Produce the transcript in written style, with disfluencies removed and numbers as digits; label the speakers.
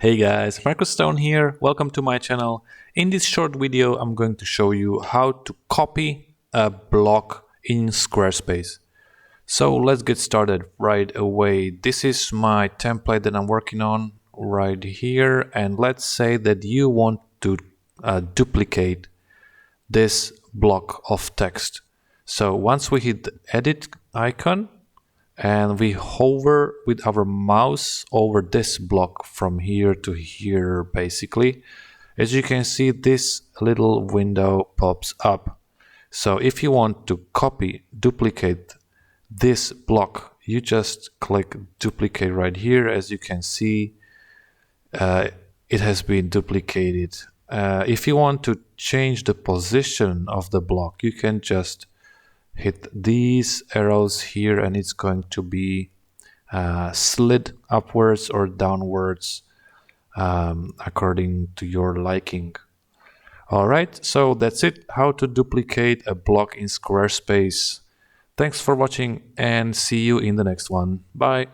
Speaker 1: Hey guys, Marcus Stone here. Welcome to my channel. In this short video, I'm going to show you how to copy a block in Squarespace. So let's get started right away. This is my template that I'm working on right here. And let's say that you want to duplicate this block of text. So once we hit the edit icon, and we hover with our mouse over this block from here to here basically, as you can see, this little window pops up. So if you want to duplicate this block, you just click duplicate right here. As you can see, it has been duplicated. If you want to change the position of the block, you can just hit these arrows here and it's going to be slid upwards or downwards according to your liking. Alright, so that's it, how to duplicate a block in Squarespace. Thanks for watching and see you in the next one. Bye.